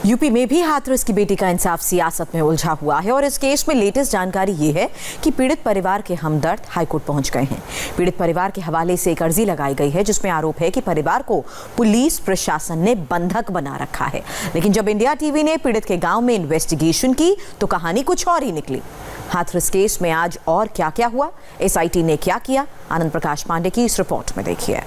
UP में भी हाथरस की बेटी का इंसाफ सियासत में उलझा हुआ है और इस केस में लेटेस्ट जानकारी ये है कि पीड़ित परिवार के हमदर्द हाईकोर्ट पहुंच गए हैं। पीड़ित परिवार के हवाले से एक अर्जी लगाई गई है जिसमें आरोप है कि परिवार को पुलिस प्रशासन ने बंधक बना रखा है। लेकिन जब इंडिया टीवी ने पीड़ित के गांव में इन्वेस्टिगेशन की तो कहानी कुछ और ही निकली। हाथरस केस में आज और क्या क्या हुआ, एसआईटी ने क्या किया, आनंद प्रकाश पांडे की इस रिपोर्ट में देखिए।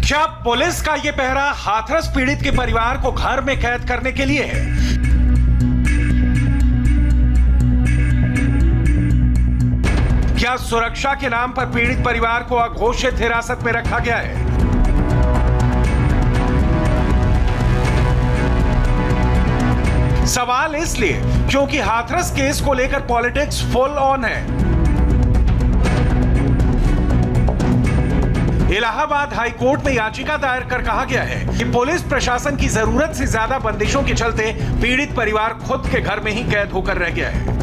क्या पुलिस का ये पहरा हाथरस पीड़ित के परिवार को घर में कैद करने के लिए है? क्या सुरक्षा के नाम पर पीड़ित परिवार को अघोषित हिरासत में रखा गया है? सवाल इसलिए क्योंकि हाथरस केस को लेकर पॉलिटिक्स फुल ऑन है। इलाहाबाद हाईकोर्ट में याचिका दायर कर कहा गया है कि पुलिस प्रशासन की जरूरत से ज्यादा बंदिशों के चलते पीड़ित परिवार खुद के घर में ही कैद होकर रह गया है।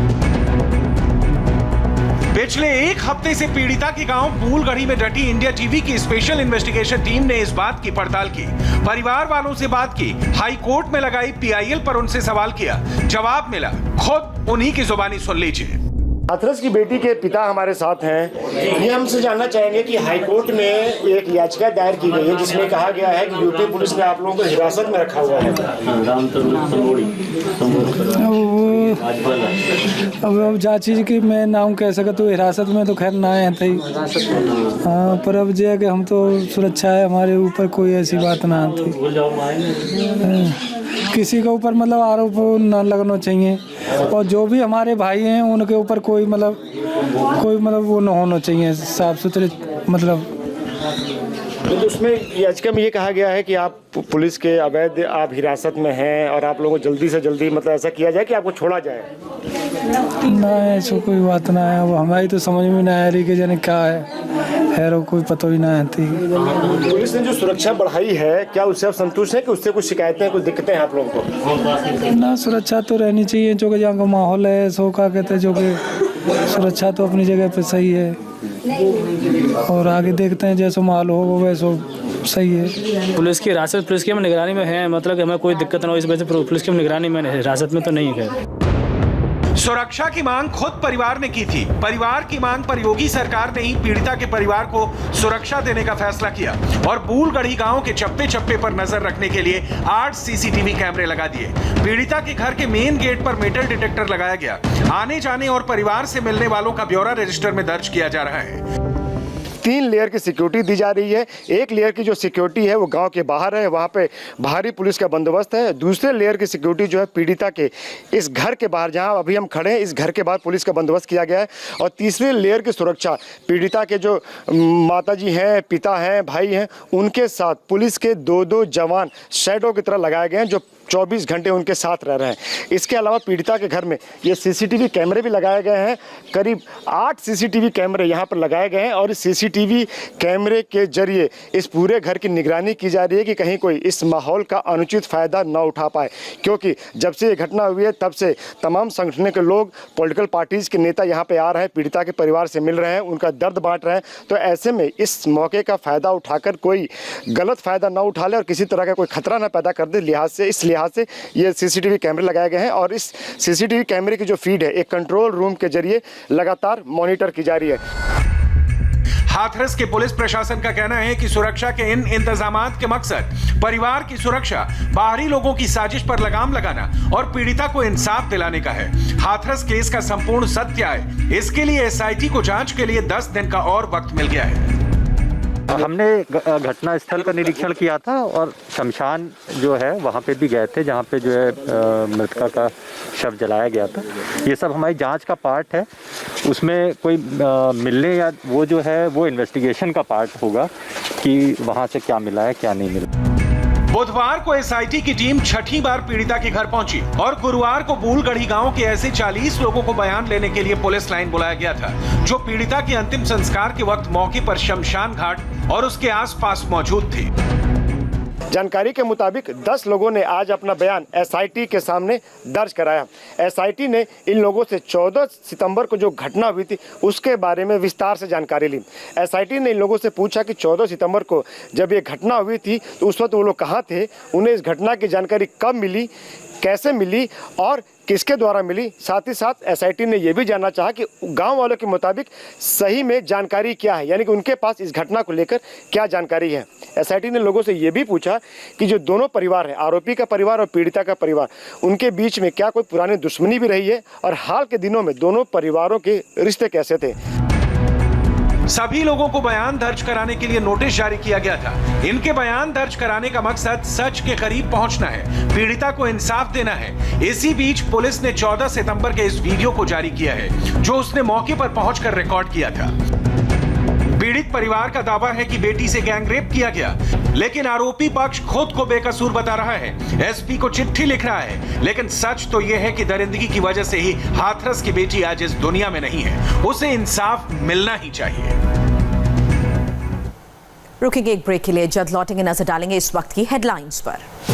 पिछले एक हफ्ते से पीड़िता के गांव बूलगढ़ी में डटी इंडिया टीवी की स्पेशल इन्वेस्टिगेशन टीम ने इस बात की पड़ताल की, परिवार वालों से बात की, हाईकोर्ट में लगाई पीआईएल पर उनसे सवाल किया, जवाब मिला, खुद उन्हीं की जुबानी सुन लीजिए। हाथरस की बेटी के पिता हमारे साथ हैं। ये हमसे जानना चाहेंगे कि हाईकोर्ट में एक याचिका दायर की गई है जिसमें कहा गया है कि यूपी पुलिस ने आप लोगों को हिरासत में रखा हुआ है। अब जा चीज की मैं नाम कह सका तो हिरासत में तो खैर ना आए थे। हाँ, पर अब जो है कि हम तो सुरक्षा है, हमारे ऊपर कोई ऐसी बात ना आती, किसी के ऊपर मतलब आरोप न लगना चाहिए और जो भी हमारे भाई हैं उनके ऊपर कोई मतलब वो न होना चाहिए, साफ सुथरे मतलब। तो उसमें याचिका में ये कहा गया है कि आप पुलिस के अवैध आप हिरासत में हैं और आप लोगों को जल्दी से जल्दी मतलब ऐसा किया जाए कि आपको छोड़ा जाए। ना ऐसा कोई बात ना है, वो हमारी तो समझ में ना आ रही कि जाने क्या है वो कोई पता ही ना आती। पुलिस ने जो सुरक्षा बढ़ाई है क्या उससे आप संतुष्ट हैं कि उससे कुछ शिकायतें कुछ दिक्कतें हैं आप लोगों को? ना, सुरक्षा तो रहनी चाहिए, जो कि जहाँ का माहौल है सो का कहते हैं, जो कि सुरक्षा तो अपनी जगह पे सही है और आगे देखते हैं जैसा माहौल हो वैसा सही है। पुलिस की हिरासत पुलिस की हम निगरानी में है, मतलब कि हमें कोई दिक्कत ना हो, इस वजह से पुलिस की निगरानी में हिरासत में तो नहीं है। सुरक्षा की मांग खुद परिवार ने की थी। परिवार की मांग पर योगी सरकार ने ही पीड़िता के परिवार को सुरक्षा देने का फैसला किया और बूलगढ़ी गांव के चप्पे चप्पे पर नजर रखने के लिए 8 सीसीटीवी कैमरे लगा दिए। पीड़िता के घर के मेन गेट पर मेटल डिटेक्टर लगाया गया। आने जाने और परिवार से मिलने वालों का ब्यौरा रजिस्टर में दर्ज किया जा रहा है। 3 लेयर की सिक्योरिटी दी जा रही है। एक लेयर की जो सिक्योरिटी है वो गांव के बाहर है, वहाँ पे भारी पुलिस का बंदोबस्त है। दूसरे लेयर की सिक्योरिटी जो है पीड़िता के इस घर के बाहर, जहाँ अभी हम खड़े हैं, इस घर के बाहर पुलिस का बंदोबस्त किया गया है। और तीसरे लेयर की सुरक्षा पीड़िता के जो माताजी हैं, पिता हैं, भाई हैं, उनके साथ पुलिस के 2-2 जवान शैडो की तरह लगाए गए हैं जो 24 घंटे उनके साथ रह रहे हैं। इसके अलावा पीड़िता के घर में ये सीसीटीवी कैमरे भी लगाए गए हैं। करीब 8 सीसीटीवी कैमरे यहाँ पर लगाए गए हैं और इस सीसीटीवी कैमरे के जरिए इस पूरे घर की निगरानी की जा रही है कि कहीं कोई इस माहौल का अनुचित फ़ायदा न उठा पाए, क्योंकि जब से ये घटना हुई है तब से तमाम संगठनों के लोग, पॉलिटिकल पार्टीज़ के नेता यहाँ पर आ रहे हैं, पीड़िता के परिवार से मिल रहे हैं, उनका दर्द बांट रहे हैं। तो ऐसे में इस मौके का फ़ायदा उठाकर कोई गलत फ़ायदा न उठा ले और किसी तरह का कोई खतरा न पैदा कर दे, इस लिहाज से ये सीसीटीवी कैमरे लगाए गए हैं। और इस सीसीटीवी कैमरे की जो फीड है एक कंट्रोल रूम के जरिए लगातार मॉनिटर की जा रही है। हाथरस के पुलिस प्रशासन का कहना है कि सुरक्षा के इन इंतजामात के मकसद परिवार की सुरक्षा, बाहरी लोगों की साजिश पर लगाम लगाना और पीड़िता को इंसाफ दिलाने का है। हाथरस केस का संपूर्ण सत्य आए, इसके लिए एसआईटी को जांच के लिए 10 दिन का और वक्त मिल गया है। हमने घटना स्थल का निरीक्षण किया था और शमशान जो है वहाँ पे भी गए थे, जहाँ पे जो है मृतका का शव जलाया गया था। ये सब हमारी जांच का पार्ट है, उसमें कोई मिलने या वो जो है वो इन्वेस्टिगेशन का पार्ट होगा कि वहाँ से क्या मिला है क्या नहीं मिला। बुधवार को एसआईटी की टीम 6ठी बार पीड़िता के घर पहुंची और गुरुवार को बूलगढ़ी गांव के ऐसे 40 लोगों को बयान लेने के लिए पुलिस लाइन बुलाया गया था, जो पीड़िता के अंतिम संस्कार के वक्त मौके पर शमशान घाट और उसके आसपास मौजूद थे। जानकारी के मुताबिक 10 लोगों ने आज अपना बयान एसआईटी के सामने दर्ज कराया। एसआईटी ने इन लोगों से 14 सितंबर को जो घटना हुई थी उसके बारे में विस्तार से जानकारी ली। एसआईटी ने इन लोगों से पूछा कि 14 सितंबर को जब ये घटना हुई थी तो उस वक्त वो लोग कहाँ थे, उन्हें इस घटना की जानकारी कब मिली, कैसे मिली और किसके द्वारा मिली। साथ ही साथ एसआईटी ने यह भी जानना चाहा कि गांव वालों के मुताबिक सही में जानकारी क्या है, यानी कि उनके पास इस घटना को लेकर क्या जानकारी है। एसआईटी ने लोगों से यह भी पूछा कि जो दोनों परिवार हैं, आरोपी का परिवार और पीड़िता का परिवार, उनके बीच में क्या कोई पुरानी दुश्मनी भी रही है और हाल के दिनों में दोनों परिवारों के रिश्ते कैसे थे। सभी लोगों को बयान दर्ज कराने के लिए नोटिस जारी किया गया था। इनके बयान दर्ज कराने का मकसद सच के करीब पहुंचना है, पीड़िता को इंसाफ देना है। इसी बीच पुलिस ने 14 सितंबर के इस वीडियो को जारी किया है जो उसने मौके पर पहुंचकर रिकॉर्ड किया था। पीड़ित परिवार का दावा है कि बेटी से गैंगरेप किया गया, लेकिन आरोपी पक्ष खुद को बेकसूर बता रहा है। एसपी को चिट्ठी लिख रहा है, लेकिन सच तो यह है कि दरिंदगी की वजह से ही हाथरस की बेटी आज इस दुनिया में नहीं है। उसे इंसाफ मिलना ही चाहिए। रुकेंगे एक ब्रेक के लिए, जल्द लौटेंगे, नजर डालेंगे इस वक्त की हेडलाइंस पर।